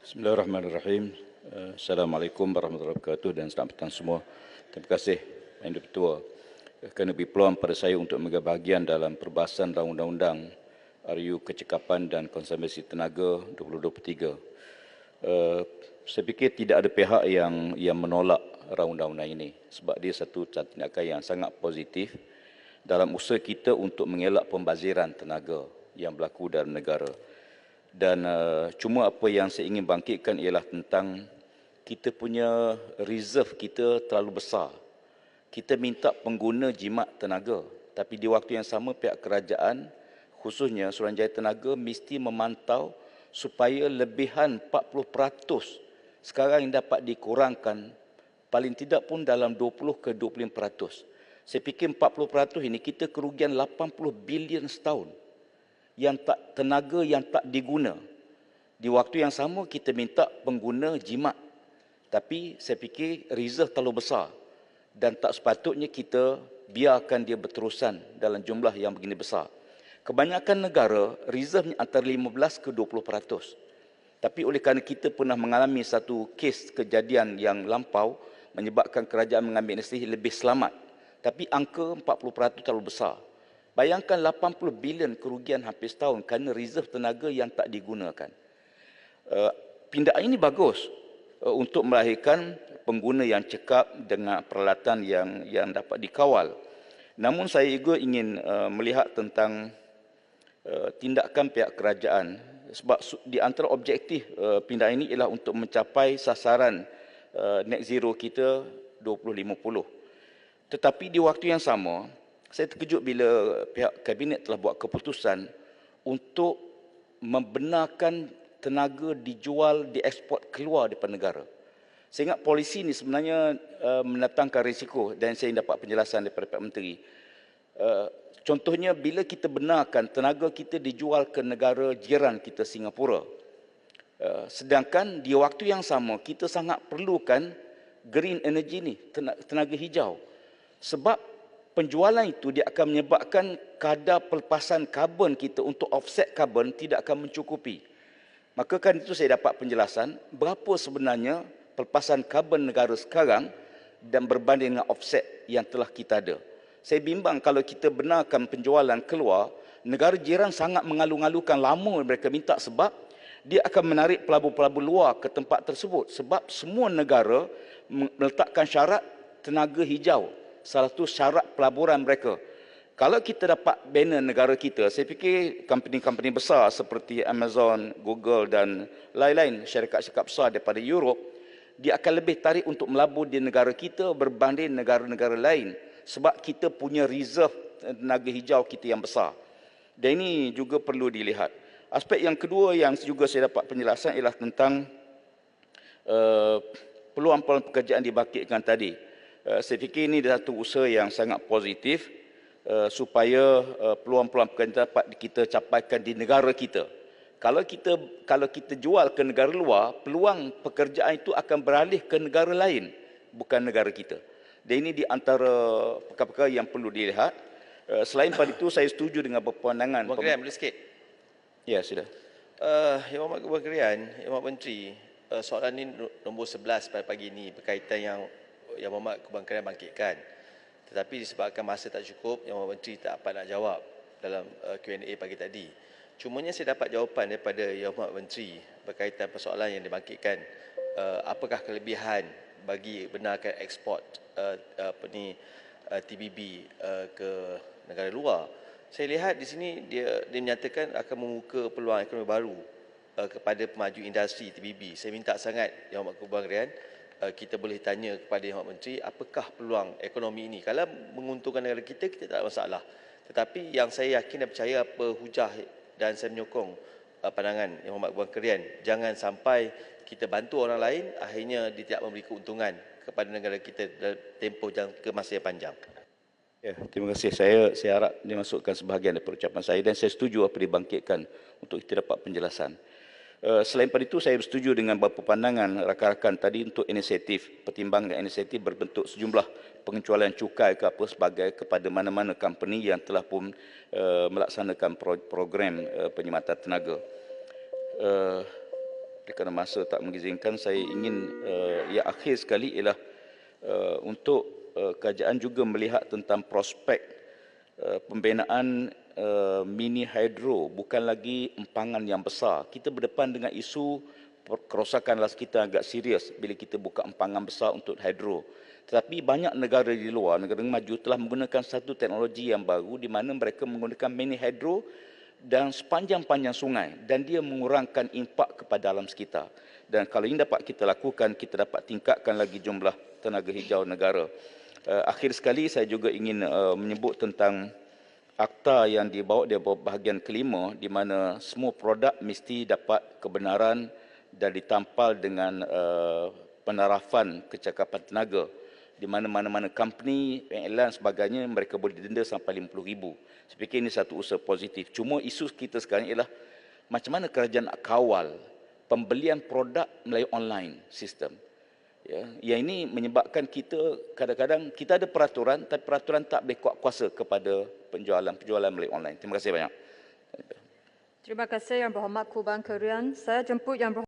Bismillahirrahmanirrahim. Assalamualaikum warahmatullahi wabarakatuh dan selamat petang semua. Terima kasih Yang Di-Pertua kerana beri peluang pada saya untuk mengambil bahagian dalam perbahasan Undang-Undang RU Kecekapan dan Konservasi Tenaga 2023. Saya fikir tidak ada pihak yang menolak undang-undang ini sebab dia satu tindakan yang sangat positif dalam usaha kita untuk mengelak pembaziran tenaga yang berlaku dalam negara. Dan cuma apa yang saya ingin bangkitkan ialah tentang kita punya reserve kita terlalu besar. Kita minta pengguna jimat tenaga, tapi di waktu yang sama pihak kerajaan, khususnya Suruhanjaya Tenaga, mesti memantau supaya lebihan 40% sekarang yang dapat dikurangkan paling tidak pun dalam 20 ke 25%. Saya fikir 40% ini kita kerugian 80 bilion setahun. Tenaga yang tak diguna. Di waktu yang sama kita minta pengguna jimat. Tapi saya fikir reserve terlalu besar dan tak sepatutnya kita biarkan dia berterusan dalam jumlah yang begini besar. Kebanyakan negara reserve antara 15 ke 20%. Tapi oleh kerana kita pernah mengalami satu kes kejadian yang lampau menyebabkan kerajaan mengambil inisiatif lebih selamat. Tapi angka 40% terlalu besar. Bayangkan 80 bilion kerugian hampir setahun kerana reserve tenaga yang tak digunakan. Pindaan ini bagus untuk melahirkan pengguna yang cekap dengan peralatan yang dapat dikawal. Namun saya juga ingin melihat tentang tindakan pihak kerajaan sebab di antara objektif pindaan ini ialah untuk mencapai sasaran net zero kita 2050. Tetapi di waktu yang sama, saya terkejut bila pihak kabinet telah buat keputusan untuk membenarkan tenaga dijual, dieksport keluar daripada negara. Saya ingat polisi ini sebenarnya mendatangkan risiko dan saya dapat penjelasan daripada Pak Menteri. Contohnya bila kita benarkan tenaga kita dijual ke negara jiran kita Singapura. Sedangkan di waktu yang sama kita sangat perlukan green energy ni, tenaga hijau. Sebab penjualan itu dia akan menyebabkan kadar pelepasan karbon kita untuk offset karbon tidak akan mencukupi. Maka kan itu saya dapat penjelasan berapa sebenarnya pelepasan karbon negara sekarang dan berbanding dengan offset yang telah kita ada. Saya bimbang kalau kita benarkan penjualan keluar, negara jiran sangat mengalu-alukan lama mereka minta sebab dia akan menarik pelabur-pelabur luar ke tempat tersebut. Sebab semua negara meletakkan syarat tenaga hijau. Salah satu syarat pelaburan mereka. Kalau kita dapat banner negara kita, saya fikir company-company besar seperti Amazon, Google dan lain-lain syarikat-syarikat besar daripada Europe, dia akan lebih tarik untuk melabur di negara kita berbanding negara-negara lain. Sebab kita punya reserve tenaga hijau kita yang besar. Dan ini juga perlu dilihat. Aspek yang kedua yang juga saya dapat penjelasan ialah tentang peluang-peluang pekerjaan dibangkitkan tadi. Saya fikir ini adalah satu usaha yang sangat positif supaya peluang-peluang pekerjaan dapat kita capaikan di negara kita. Kalau kita jual ke negara luar, peluang pekerjaan itu akan beralih ke negara lain, bukan negara kita. Dan ini di antara perkara-perkara yang perlu dilihat. Selain pada itu, saya setuju dengan berpandangan. Abang Krian, boleh sikit? Ya, sila. Yang Amat Abang Krian, Yang Amat Menteri, soalan ini nombor 11 pada pagi ini berkaitan yang Amat Abang Krian bangkitkan. Tetapi disebabkan masa tak cukup, Yang Amat Menteri tak dapat nak jawab dalam Q&A pagi tadi. Cumanya saya dapat jawapan daripada Yang Amat Menteri berkaitan persoalan yang dibangkitkan. Apakah kelebihan bagi benarkan ekspor TBB ke negara luar? Saya lihat di sini dia menyatakan akan membuka peluang ekonomi baru kepada pemaju industri TBB. Saya minta sangat Yang Amat Abang Krian, kita boleh tanya kepada Yang Amat Menteri apakah peluang ekonomi ini. Kalau menguntungkan negara kita, kita tak ada masalah. Tetapi yang saya yakin dan percaya apa hujah dan saya menyokong pandangan Yang Amat Abang Krian, jangan sampai kita bantu orang lain, akhirnya dia tidak memberi keuntungan kepada negara kita dalam tempoh jangka masa yang panjang. Ya, terima kasih. Saya harap dimasukkan sebahagian daripada ucapan saya dan saya setuju apa dibangkitkan untuk kita dapat penjelasan. Selain pada itu, saya bersetuju dengan beberapa pandangan rakan-rakan tadi untuk inisiatif, pertimbangan inisiatif berbentuk sejumlah pengecualian cukai ke apa sebagai kepada mana-mana company yang telah pun melaksanakan program penyematan tenaga. kerana masa tak mengizinkan, saya ingin yang akhir sekali ialah untuk kerajaan juga melihat tentang prospek pembinaan mini hydro, bukan lagi empangan yang besar. Kita berdepan dengan isu kerosakan las kita agak serius bila kita buka empangan besar untuk hydro. Tetapi banyak negara di luar, negara maju telah menggunakan satu teknologi yang baru di mana mereka menggunakan mini hydro dan sepanjang-panjang sungai, dan dia mengurangkan impak kepada alam sekitar. Dan kalau ini dapat kita lakukan, kita dapat tingkatkan lagi jumlah tenaga hijau negara. Akhir sekali saya juga ingin menyebut tentang akta yang dibawa di bahagian kelima, di mana semua produk mesti dapat kebenaran dan ditampal dengan penarafan kecakapan tenaga, di mana mana-mana company, airline sebagainya, mereka boleh didenda sampai 50,000. Saya fikir ini satu usaha positif. Cuma isu kita sekarang ialah macam mana kerajaan nak kawal pembelian produk melalui online sistem. Ya, yang ini menyebabkan kita kadang-kadang kita ada peraturan, tapi peraturan tak boleh kuat kuasa kepada penjualan melalui online. Terima kasih banyak. Terima kasih Yang Berhormat Kuban Kerian. Saya jemput Yang Berhormat